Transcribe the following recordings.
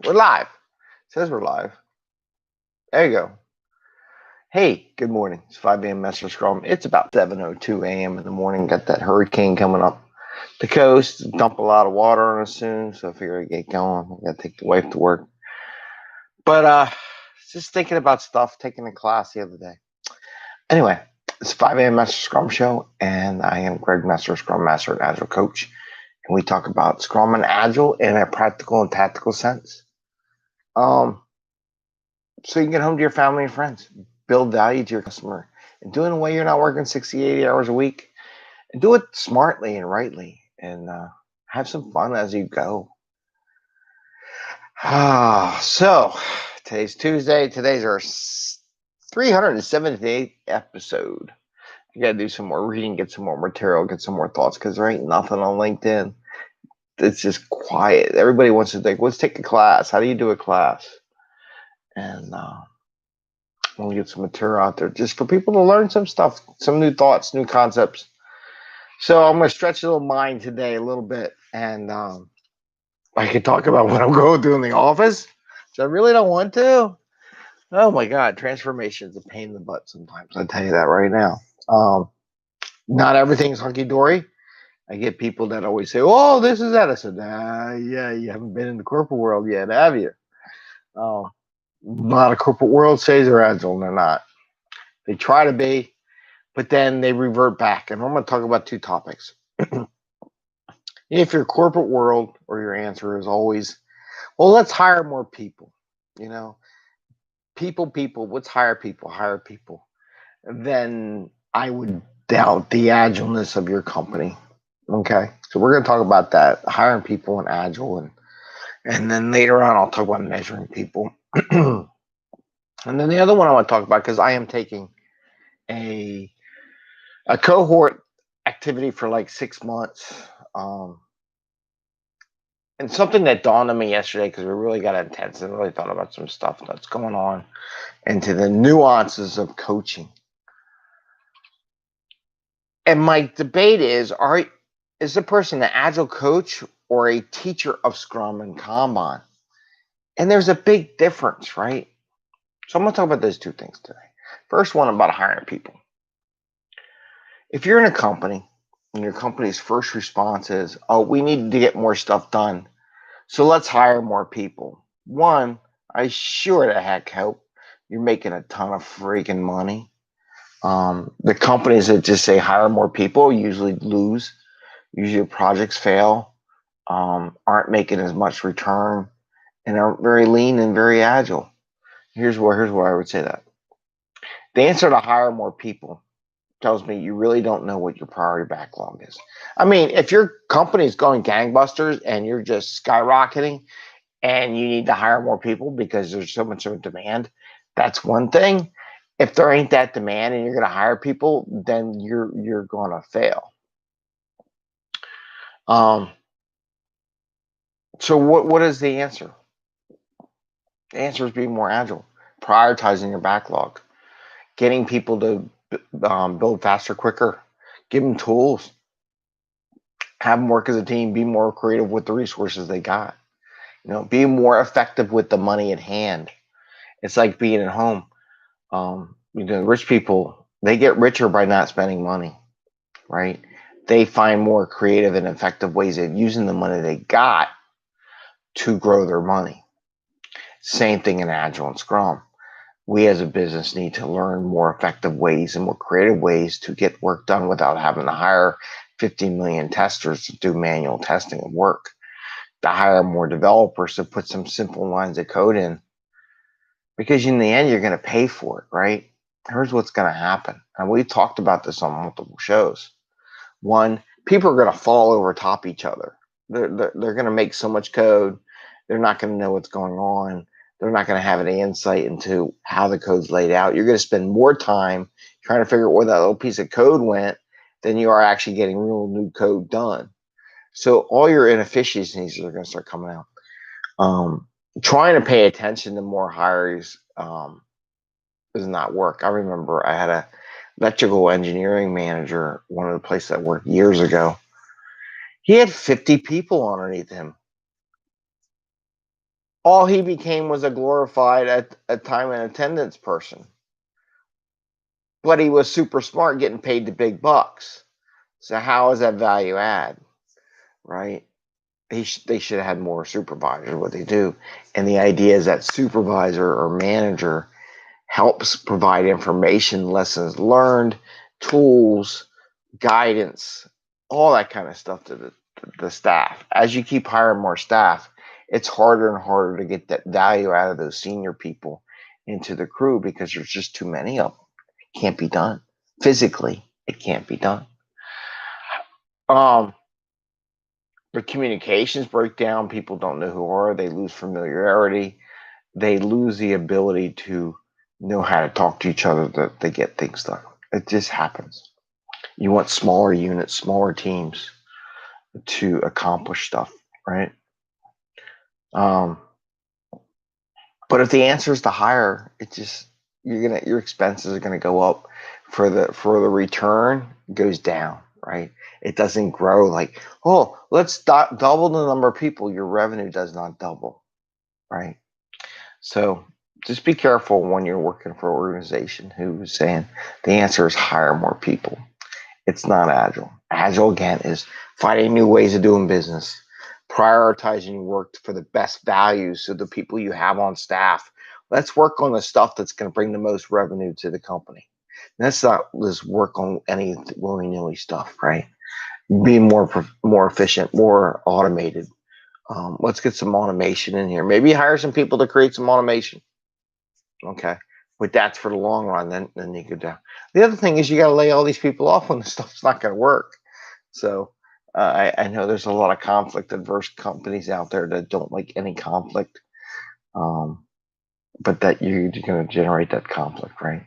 We're live. It says we're live. There you go. Hey, good morning. It's 5 a.m. Mester Scrum. It's about 7:02 a.m. in the morning. Got that hurricane coming up the coast. Dump a lot of water on us soon, so I figure I get going. I got to take the wife to work. But just thinking about stuff, taking a class the other day. Anyway, it's 5 a.m. Mester Scrum Show, and I am Greg Mester, Scrum Master and Agile Coach. And we talk about Scrum and Agile in a practical and tactical sense. So you can get home to your family and friends, build value to your customer, and do it in a way you're not working 60, 80 hours a week. And do it smartly and rightly, and have some fun as you go. So today's Tuesday. Today's our 378th episode. I got to do some more reading, get some more material, get some more thoughts, because there ain't nothing on LinkedIn. It's just quiet. Everybody wants to think, let's take a class. How do you do a class? And we'll get some material out there just for people to learn some stuff, some new thoughts, new concepts. So I'm going to stretch a little mind today a little bit. And I could talk about what I'm going through in the office, which I really don't want to. Oh, my God. Transformation is a pain in the butt sometimes. I'll tell you that right now. Not everything's hunky-dory. I get people that always say, oh, this is that. I said, yeah, you haven't been in the corporate world yet, have you? A lot of corporate world says they're agile, and they're not. They try to be, but then they revert back. And I'm going to talk about two topics. If your corporate world, or your answer is always, well, let's hire more people. People, let's hire people. Then I would doubt the agileness of your company. Okay, so we're going to talk about that, hiring people and agile, and then later on I'll talk about measuring people. And then the other one I want to talk about, because I am taking a cohort activity for like 6 months, and something that dawned on me yesterday, because we really got intense and really thought about some stuff that's going on into the nuances of coaching. And my debate is the person an agile coach or a teacher of Scrum and Kanban? And there's a big difference, right? So I'm going to talk about those two things today. First one, about hiring people. If you're in a company and your company's first response is, oh, we need to get more stuff done, so let's hire more people. One, I sure the heck hope you're making a ton of freaking money. The companies that just say hire more people usually lose. Usually projects fail, aren't making as much return, and aren't very lean and very agile. Here's where I would say that. The answer to hire more people tells me you really don't know what your priority backlog is. I mean, if your company is going gangbusters and you're just skyrocketing and you need to hire more people because there's so much of a demand, that's one thing. If there ain't that demand and you're going to hire people, then you're going to fail. So what is the answer? The answer is being more agile, prioritizing your backlog, getting people to build faster, quicker, give them tools, have them work as a team, be more creative with the resources they got, be more effective with the money at hand. It's like being at home. Rich people, they get richer by not spending money, right? They find more creative and effective ways of using the money they got to grow their money. Same thing in Agile and Scrum. We as a business need to learn more effective ways and more creative ways to get work done without having to hire 50 million testers to do manual testing of work, to hire more developers to put some simple lines of code in. Because in the end, you're going to pay for it, right? Here's what's going to happen. And we talked about this on multiple shows. One, people are going to fall over top each other. They're going to make so much code. They're not going to know what's going on. They're not going to have any insight into how the code's laid out. You're going to spend more time trying to figure out where that little piece of code went than you are actually getting real new code done. So all your inefficiencies are going to start coming out. Trying to pay attention to more hires does not work. I remember I had a electrical engineering manager, one of the places I worked years ago. He had 50 people underneath him. All he became was a glorified at time and attendance person. But he was super smart, getting paid the big bucks. So how is that value add, right? They should have had more supervisors, what they do. And the idea is that supervisor or manager helps provide information, lessons learned, tools, guidance, all that kind of stuff to the staff. As you keep hiring more staff, it's harder and harder to get that value out of those senior people into the crew because there's just too many of them. It can't be done. Physically, it can't be done. The communications break down. People don't know who are. They lose familiarity. They lose the ability to know how to talk to each other, that they get things done. It just happens. You want smaller units, smaller teams to accomplish stuff, right? But if the answer is to hire, it just your expenses are gonna go up for the return goes down, right? It doesn't grow like, oh, let's double the number of people. Your revenue does not double, right? So just be careful when you're working for an organization who's saying the answer is hire more people. It's not Agile. Agile, again, is finding new ways of doing business, prioritizing work for the best values so the people you have on staff. Let's work on the stuff that's going to bring the most revenue to the company. Let's not just work on any willy-nilly stuff, right? Be more efficient, more automated. Let's get some automation in here. Maybe hire some people to create some automation. Okay. But that's for the long run, then you could do. The other thing is you got to lay all these people off when the stuff's not going to work. So I know there's a lot of conflict adverse companies out there that don't like any conflict, but that you're going to generate that conflict, right?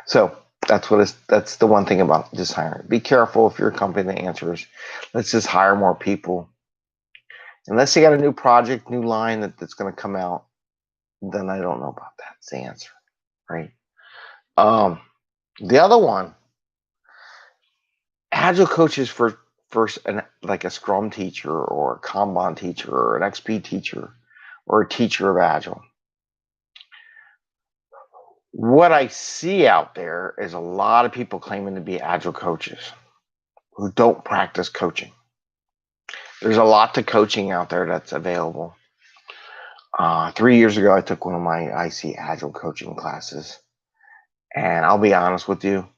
So that's the one thing about just hiring. Be careful if you're a company that answers, let's just hire more people. Unless you got a new project, new line that's going to come out, then I don't know about that. It's the answer, right? The other one, Agile coaches for like a Scrum teacher or a Kanban teacher or an XP teacher or a teacher of Agile. What I see out there is a lot of people claiming to be Agile coaches who don't practice coaching. There's a lot to coaching out there that's available. 3 years ago, I took one of my IC Agile coaching classes. And I'll be honest with you,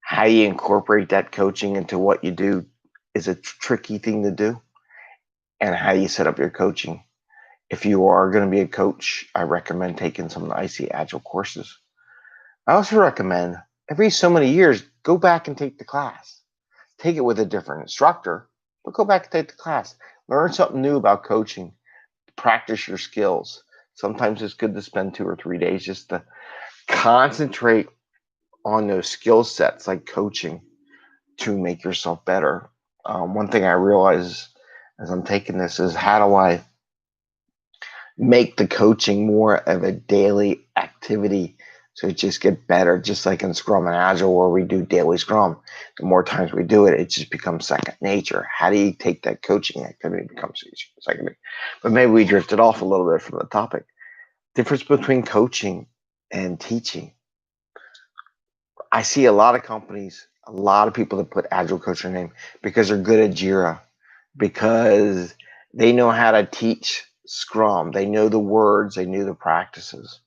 how you incorporate that coaching into what you do is a tricky thing to do. And how you set up your coaching. If you are going to be a coach, I recommend taking some of the IC Agile courses. I also recommend every so many years, go back and take the class. Take it with a different instructor, but go back and take the class. Learn something new about coaching. Practice your skills. Sometimes it's good to spend 2 or 3 days just to concentrate on those skill sets like coaching to make yourself better. One thing I realize as I'm taking this is, how do I make the coaching more of a daily activity so it just get better, just like in Scrum and Agile where we do daily Scrum. The more times we do it, it just becomes second nature. How do you take that coaching activity and becomes second nature? But maybe we drifted off a little bit from the topic. Difference between coaching and teaching. I see a lot of companies, a lot of people that put Agile Coach in their name because they're good at Jira, because they know how to teach Scrum. They know the words, they know the practices.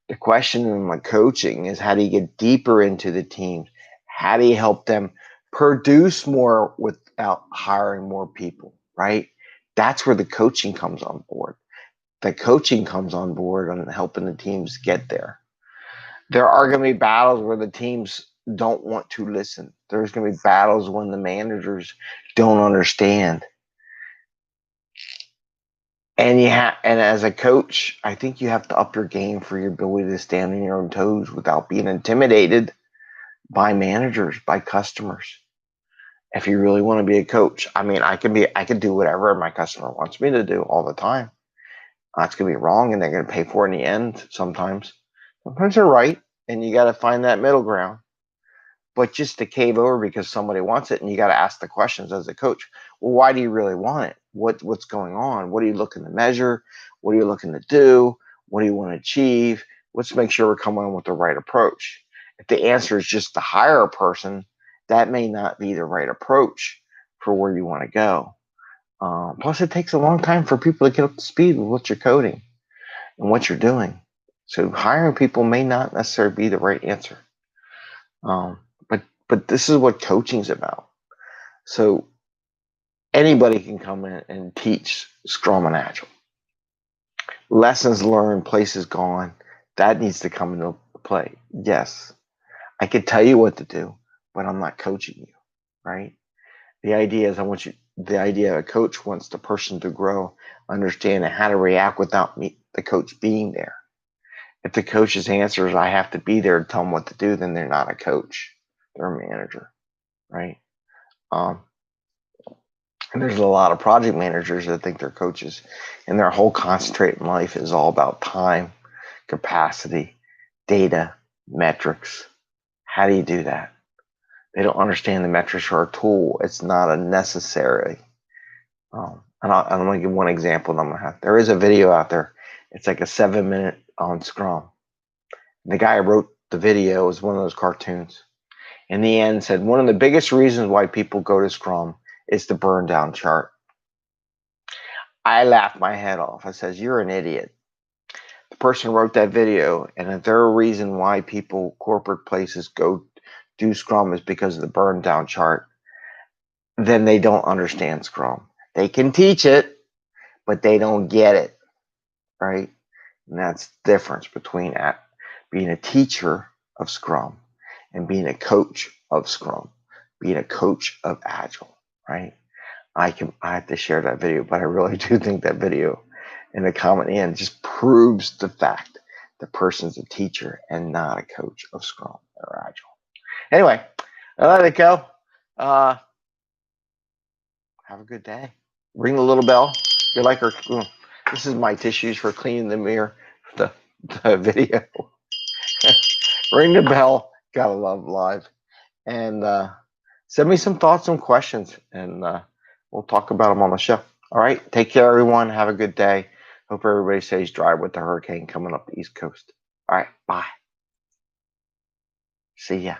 The question in my coaching is, how do you get deeper into the teams? How do you help them produce more without hiring more people, right? That's where the coaching comes on board. The coaching comes on board on helping the teams get there. There are going to be battles where the teams don't want to listen. There's going to be battles when the managers don't understand. And and as a coach, I think you have to up your game for your ability to stand on your own toes without being intimidated by managers, by customers. If you really want to be a coach, I mean, I can do whatever my customer wants me to do all the time. That's going to be wrong, and they're going to pay for it in the end sometimes. Sometimes they're right, and you got to find that middle ground. But just to cave over because somebody wants it, and you got to ask the questions as a coach. Well, why do you really want it? what's going on? What are you looking to measure? What are you looking to do? What do you want to achieve? Let's make sure we're coming in with the right approach. If the answer is just to hire a person, that may not be the right approach for where you want to go. Plus, it takes a long time for people to get up to speed with what you're coding and what you're doing. So hiring people may not necessarily be the right answer. But this is what coaching's about. So anybody can come in and teach Scrum and Agile. Lessons learned, places gone, that needs to come into play. Yes, I could tell you what to do, but I'm not coaching you, right? The idea is the idea a coach wants the person to grow, understand how to react without the coach being there. If the coach's answer is I have to be there to tell them what to do, then they're not a coach. They're a manager, right? And there's a lot of project managers that think they're coaches, and their whole concentrate in life is all about time, capacity, data, metrics. How do you do that? They don't understand the metrics are a tool. It's not a necessary. And I'm going to give one example. There is a video out there. It's like a 7-minute on Scrum. And the guy who wrote the video was one of those cartoons. In the end, said one of the biggest reasons why people go to Scrum is the burn down chart. I laughed my head off. I says, you're an idiot. The person wrote that video, and if there a reason why people, corporate places, go do Scrum is because of the burn down chart, then they don't understand Scrum. They can teach it, but they don't get it, right? And that's the difference between being a teacher of Scrum and being a coach of Scrum, being a coach of Agile, right? I have to share that video, but I really do think that video in the comment end just proves the fact the person's a teacher and not a coach of Scrum or Agile. Anyway, I let it go. Have a good day. Ring the little bell. You're like her. This is my tissues for cleaning the mirror. The video. Ring the bell. Gotta love live. And send me some thoughts and questions, and we'll talk about them on the show. All right. Take care, everyone. Have a good day. Hope everybody stays dry with the hurricane coming up the East Coast. All right. Bye. See ya.